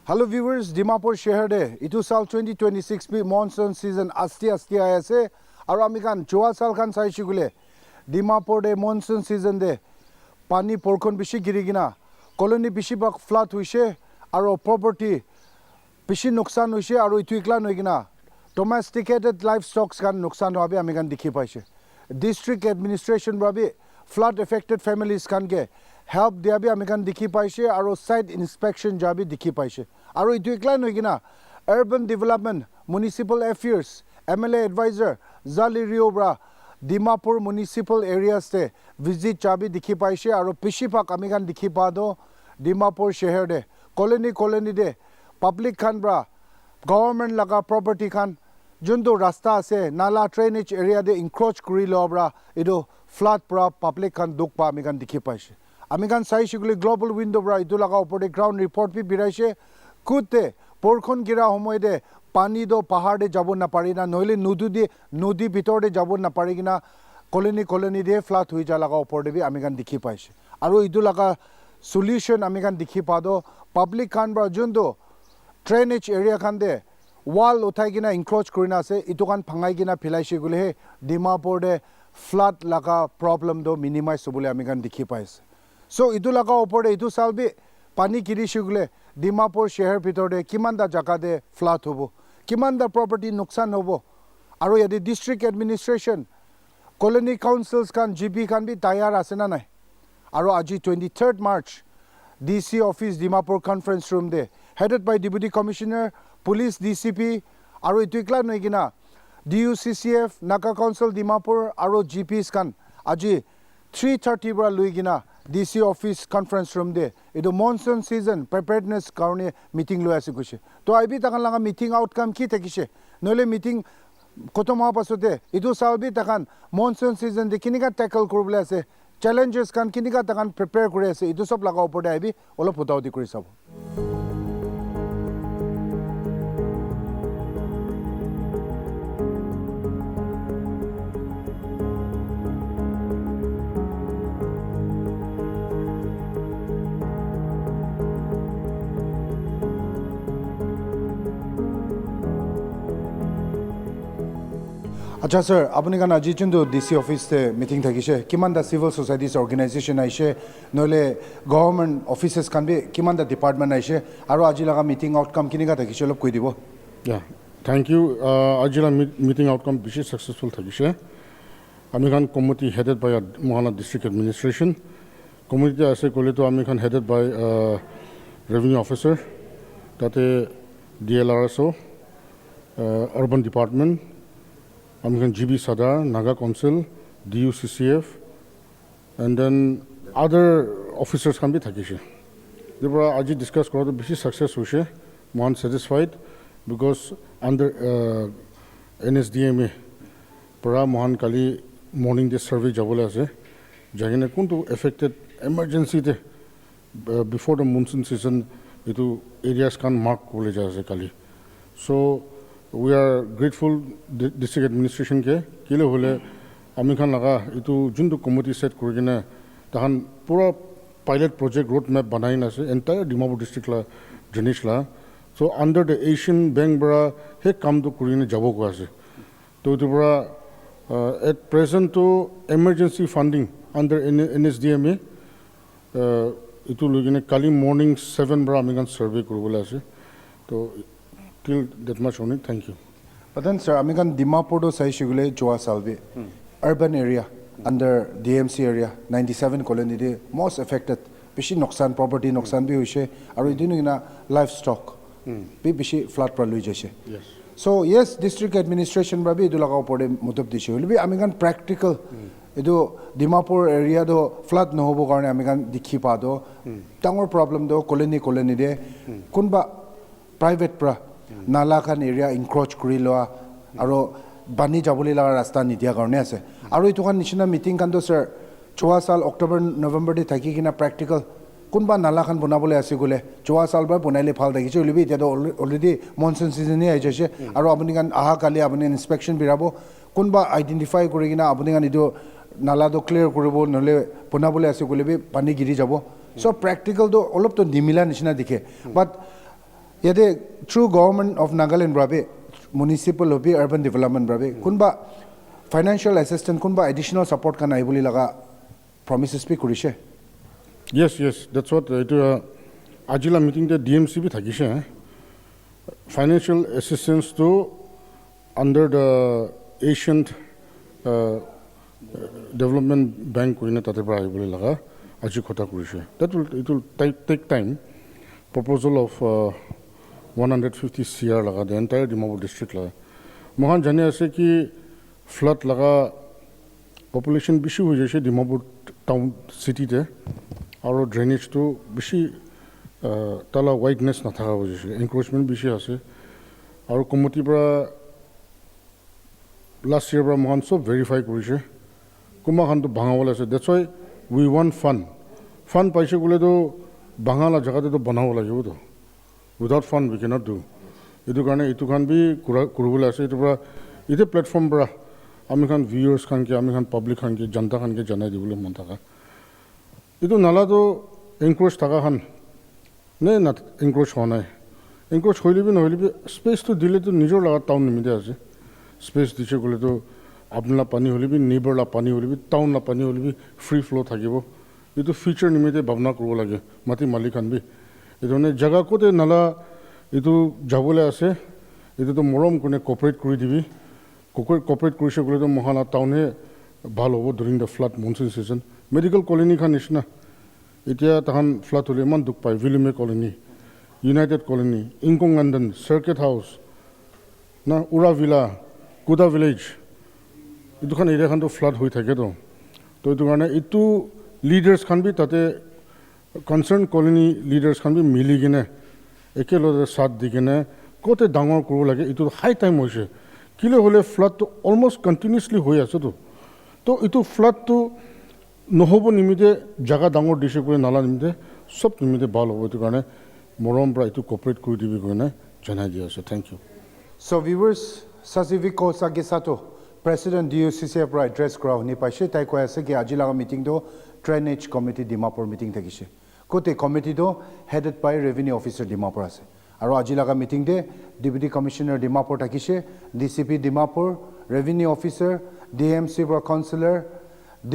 Hello viewers, Dimapur shehar de itu sal 2026 bi monsoon season asti aya ase aru ami kan joa sal kan sai shigule Dimapur de monsoon season de pani porkon bishi girigina colony bishi bak flood huise aru property bishi nuksan huise aru itu ikla noigina domesticated livestock kan nuksan hobe ami kan dikhi paise district administration babi flood affected families kan ge help dia bi ami kan dikhi paise aru site inspection jabi dikhi paise aru itu ikla noigina urban development municipal affairs MLA advisor Zali Riobra Dimapur municipal areas te visit chabi dikhi paise aru pishipak ami kan dikhi pa do Dimapur shehar de colony de public khan bra government laga property khan jundu rasta ase nala drainage area de encroach kuri lo bra ido flood pra public khan duk pa ami kan dikhi paise ami kan sai shiguli global window bra itu laga upor de ground report bi biraise kute porkhon gira homoy de pani do pahar de jabo na pari na noile nodi bitor de jabo na pari gina colony de flood hui ja laga upor de bi ami kan dikhi paise aru itu laga solution ami kan dikhi pa do public khan bra jundu drainage area khan de wall uthai gina encroach kurina ase itu kan phangai gina philaise gule he Dimapur de flood laga problem do minimize subule ami kan dikhi paise so itu laga upor de itu salbi pani kiri shigule Dimapur shehar bitor de kiman da jaga de flood hobo kiman da property nuksan hobo aru yadi district administration colony councils kan GP kan bi tayar ase na nai aru aji 23rd March DC office Dimapur conference room de headed by Deputy Commissioner Police DCP aru itu ikla noigina DUCCF Naka Council Dimapur aru GPs kan aji 3:30 bra luigina DC office conference room de ido monsoon season preparedness karone meeting lo ase kuche to aibi takan laga meeting outcome ki thakise nole meeting kotom ha pasote ido salbi takan monsoon season de kinika tackle kurble ase challenges kan kinika takan prepare kore ase ido sob laga opor de aibi olo putauti kuri sabo अच्छा sir अपनी का नाजी चुंदो DC office से meeting था किसे किमान दा सिविल सोसाइटीज ऑर्गेनाइजेशन आइशे नोले गवर्नमेंट ऑफिसेस कान भी किमान दा डिपार्टमेंट आइशे आरो आज लगा मीटिंग आउटकम किने का था किसे लोग कोई दिबो या थैंक यू आज ला मीटिंग आउटकम बिशे सक्सेसफुल था किसे American committee headed by Mohana district administration committee ऐसे कोले तो American headed by revenue officer ताते DLRSO urban department American GB Sadar, Naga Council, DUCCF, and then other officers can be thakishe. They were aji discuss kora to bishi success hoise, man satisfied because under NSDMA para mohan kali morning day survey jabole ase jagine kuntu affected emergency te before the monsoon season itu areas kan mark kole jase kali so we are grateful district administration ke kile hole ami khan laga itu jundu committee set kurigina tahan pura pilot project road map banai na ase entire Dimapur district la drainage la so under the Asian Bank bra he kam to kurigina jabo ko ase to itu bra at present to emergency funding under NSDMA itu lugine kali morning 7 bra ami khan survey kuribole ase to till that much only thank you but then sir American Dimapur do sai shigule joa salve urban area under DMC area 97 colony de most affected bishi noksan property noksan bi hoise aru idinu na livestock bi bishi flood pra lui jaise yes so yes district administration ba bi idulaga opore mutab dise hole bi American practical idu Dimapur area do flood no hobo karone American dikhi pa do tangor problem do colony de kunba private pra nala khan area encroach kuri loa aro bani jaboli la rasta nidia karone ase aro itu kan nishina meeting kan do sir 6 sal October November de thaki kina practical kunba nala khan bonabole ase gole 6 sal ba bonaile phal thaki che libi dia already monsoon season e aise aro apni kan aha kali apni inspection birabo kunba identify kuri kina apni kan idu nala do clear kuribo nole bonabole ase gole bi pani giri jabo so practical do all of to nimila nishina dikhe but ইয়াতে through government of Nagaland বাবে municipal হবি urban development বাবে কোনোবা financial assistant কোনোবা additional support কাৰণে আহিব বুলি লগা প্ৰমিচেছ বি কৰিছে Yes, that's what এইটো আজিলা মিটিংতে DMC বি থাকিছে ফাইনেন্সিয়েল এছিষ্টেঞ্চটো under the Asian development bank কৰিনে তাতে পৰা আহিবলৈ লগা আজি কথা কৰিছে it will take time proposal of 150 CR লগা দ্য এণ্টায়াৰ ডিমাপুৰ ডিষ্ট্ৰিক্ট লগা মহান জানি আছে কি ফ্লাড লগা পপুলেশ্যন বেছি হৈ যাইছে ডিমাপুৰ টাউন চিটিতে আৰু ড্ৰেইনেজটো বেছি তালা হোৱাইটনেছ নাথাকা হৈ গৈছে এনক্ৰ'চমেণ্ট বেছি আছে আৰু কমিটিৰ পৰা লাষ্ট ইয়েৰ পৰা মহান চব ভেৰিফাই কৰিছে কোনোবাখানটো ভাঙাবলৈ আছে that's Y we want fund পাইছে গ'লেতো ভাঙালা জেগাতেতো বনাব লাগিবতো without fund we cannot do এইটো কাৰণে এইটোখান বি কৰিবলৈ আছে এইটোৰ পৰা এতিয়া প্লেটফৰ্মৰ পৰা আমি খান ভিউৱাৰ্ছ খানকে আমি খান পাব্লিক খানকে জনতা খানকে জনাই দিবলৈ মন থকা এইটো নালাটো এনক্ৰ'চ থকাখান নে না এনক্ৰ'চ হোৱা নাই এনক্ৰ'চ হৈলিবি নহ'লিবি স্পেচটো দিলেতো নিজৰ লগত টাউন নিমিতে আছে স্পেচ দিছে গ'লেতো আপোনালা পানী হ'লিবি নেইবাৰলা পানী হ'লিবি টাউনলা পানী হ'লিবি ফ্ৰী ফ্ল' থাকিব এইটো ফিউচাৰ নিমিতে ভাৱনা কৰিব লাগে মাটি মালিকান বি এইটো মানে জেগা ক'তে নালা এইটো যাবলৈ আছে এইটোতো মৰম কোনে কপাৰেট কৰি দিবি কপাৰেট কৰিছে গ'লেতো মহানা টাউনে ভাল হ'ব during the flood monsoon season medical কলনীখান নিচিনা এতিয়া তাহান ফ্লাড হ'লে ইমান দুখ পায় ভিলিমে কলনী ইউনাইটেড কলনী ইংকং লণ্ডন চাৰ্কেট হাউচ না উৰা ভিলা কুদা ভিলেজ এইটোখান এৰিয়াখানটো ফ্লাড হৈ থাকেতো তো এইটো কাৰণে এইটো লিডাৰ্ছ খান বি তাতে কনচাৰ্ণ কলনী লিডাৰ্ছ খান বি মিলি কিনে একেলগে চাথ দি কিনে ক'তে ডাঙৰ কৰিব লাগে এইটো হাই টাইম হৈছে কিলে হ'লে ফ্লাডটো অলমষ্ট কণ্টিনিউছলি হৈ আছেতো তো এইটো ফ্লাডটো নহ'ব নিমিতে জেগা ডাঙৰ দিছে কৰি নালা নিমিতে চব নিমিতে ভাল হ'ব এইটো কাৰণে মৰম পৰা এইটো কপাৰেট কৰি দিবি কাৰণে জনাই দিয়া আছে থেংক ইউ চ' ভিউৱাৰ্ছ চাচিভিকো চাগেচাটো প্ৰেচিডেণ্ট DUCCৰ পৰা এড্ৰেছ কৰা শুনি পাইছে তাই কৈ আছে কি আজি লগা মিটিংটো ড্ৰেইনেজ কমিটি ডিমাপুৰ মিটিং থাকিছে গোটেই কমিটিটো headed by revenue officer Dimapur আছে আৰু আজি লগা মিটিংতে ডেপুটি কমিশ্যনাৰ ডিমাপুৰ থাকিছে DCP ডিমাপুৰ ৰেভিনিউ অফিচাৰ DMC পৰা councillor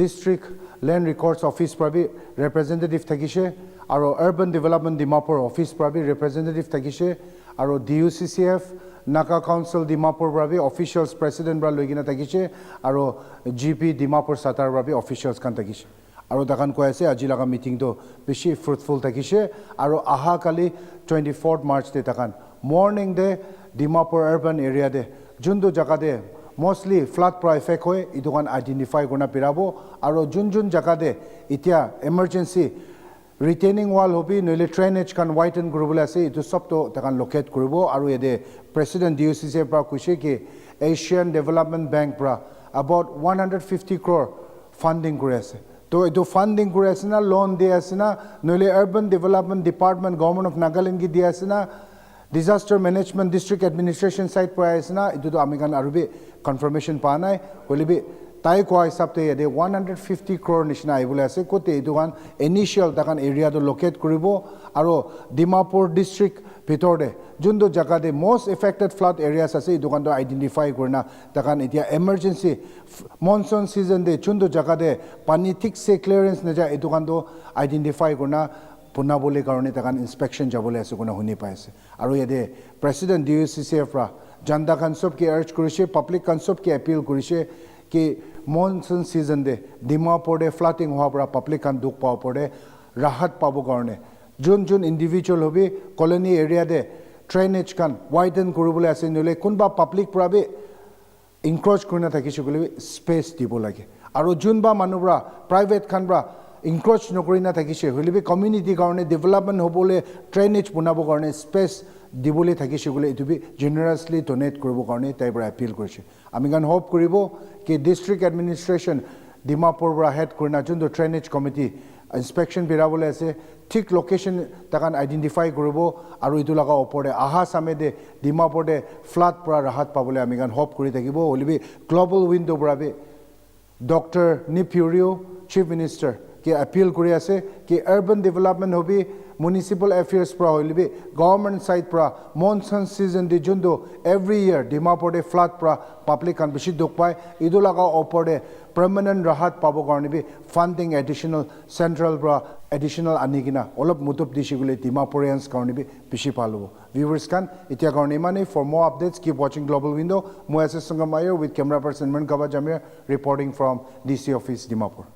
district land records office পৰা বি ৰিপ্ৰেজেণ্টেটিভ থাকিছে আৰু আৰ্বান ডেভেলপমেণ্ট ডিমাপুৰ অফিচ পৰা বি ৰিপ্ৰেজেণ্টেটিভ থাকিছে আৰু DUCCF নাকা কাউন্সিল ডিমাপুৰ পৰা বি অফিচিয়েলছ প্ৰেচিডেণ্ট পৰা লৈ কিনে থাকিছে আৰু GP ডিমাপুৰ চাটাৰ পৰা বি অফিচিয়েলছ খান থাকিছে আৰু তাকান কৈ আছে আজি লগা মিটিংটো বেছি ফ্ৰুটফুল থাকিছে আৰু অহাকালি 24 মাৰ্চতে তাকান মৰ্ণিং দে ডিমাপুৰ আৰ্বান এৰিয়াতে যোনটো জেগাতে মষ্টলি ফ্লাড পৰা এফেক্ট হয় এইটো কাৰণ আইডেণ্টিফাই কৰি পেলাব আৰু যোন জেগাতে এতিয়া এমাৰ্জেঞ্চি ৰিটেইনিং ৱাল হবি নহ'লে ড্ৰেইনেজ খান ৱাইটেন কৰিবলৈ আছে এইটো চবটো তাকান লোকেট কৰিব আৰু ইয়াতে প্ৰেচিডেণ্ট DUCCৰ পৰা কৈছে কি এছিয়ান ডেভেলপমেণ্ট বেংক পৰা about 150 crore ফাণ্ডিং কৰি আছে তো এইটো ফাণ্ডিং কৰি আছে না লোন দি আছে না নহ'লে urban development department government of Nagaland কি দি আছে না disaster management district administration side পৰা আছে না এইটোতো আমি কাৰণ আৰু বি কনফাৰ্মেশ্যন পোৱা নাই হ'লে বি তাই কোৱা হিচাপতে ইয়াতে 150 crore নিচিনা আহিবলৈ আছে ক'তে এইটো কাৰণ ইনিচিয়েল তাকান এৰিয়াটো লোকেট কৰিব আৰু ডিমাপুৰ ডিষ্ট্ৰিক্ট ভিতৰতে যোনটো জেগাতে মষ্ট এফেক্টেড ফ্লাড এৰিয়াছ আছে এইটো কাৰণটো আইডেণ্টিফাই কৰি না তাকান এতিয়া এমাৰ্জেঞ্চি মনচুন ছিজন দে যোনটো জেগাতে পানী ঠিকছে ক্লিয়াৰেঞ্চ নাযায় এইটো কাৰণটো আইডেণ্টিফাই কৰি না বনাবলৈ কাৰণে তাকান ইনস্পেকশ্যন যাবলৈ আছে কোনে শুনি পাই আছে আৰু ইয়াতে প্ৰেচিডেণ্ট DUCCৰ পৰা জনতা খান চবকে আৰ্জ কৰিছে পাব্লিক খান চবকে এপিল কৰিছে কি মনচুন ছিজন দে ডিমাপুৰতে ফ্লাডিং হোৱাৰ পৰা পাব্লিক খান দুখ পাব পৰে ৰাহত পাব কাৰণে যোন ইণ্ডিভিজুৱেল হবি কলনী এৰিয়াতে ড্ৰেইনেজ খান ৱাইডেন কৰিবলৈ আছে নহ'লে কোনোবা পাব্লিক পৰা বি ইনক্ৰ'চ কৰি নাথাকিছে বুলি স্পেচ দিব লাগে আৰু যোনবা মানুহ পৰা প্ৰাইভেট খান পৰা ইনক্ৰ'চ নকৰি নাথাকিছে হ'লে বি কমিউনিটিৰ কাৰণে ডেভেলপমেণ্ট হ'বলৈ ড্ৰেইনেজ বনাবৰ কাৰণে স্পেচ দিবলৈ থাকিছে বুলি এইটো বি জেনেৰাছলি ডনেট কৰিবৰ কাৰণে তাইৰ পৰা এপিল কৰিছে আমি কাৰণ হোপ কৰিব কি ডিষ্ট্ৰিক্ট এডমিনিষ্ট্ৰেশ্যন ডিমাপুৰ পৰা হেড কৰি না যোনটো ড্ৰেইনেজ কমিটি ইনস্পেকশ্যন বিৰাবলৈ আছে ঠিক লোকেশ্যন তাকান আইডেণ্টিফাই কৰিব আৰু এইটো লগা ওপৰতে আহা চামেদে ডিমাপুৰতে ফ্লাড পৰা ৰাহত পাবলৈ আমি কাৰণ হোপ কৰি থাকিব হ'লে বি গ্ল'বেল উইণ্ডৰ পৰা বি ডক্টৰ নিপিউৰিঅ' chief minister ki appeal kuri ase ki urban development hobi municipal affairs pra hoilibi government side pra monsoon season di jundo every year Dimapur de flood pra public kan bishi duk pai idu laga opor de permanent rahat pabo karone bi funding additional central pra additional anigina olop mutup dishigule Dimapurians karone bi bishi palu viewers kan itia karone mane for more updates keep watching Global Window mo ase Sangamayer with camera person Man Kaba Jamir reporting from DC office Dimapur.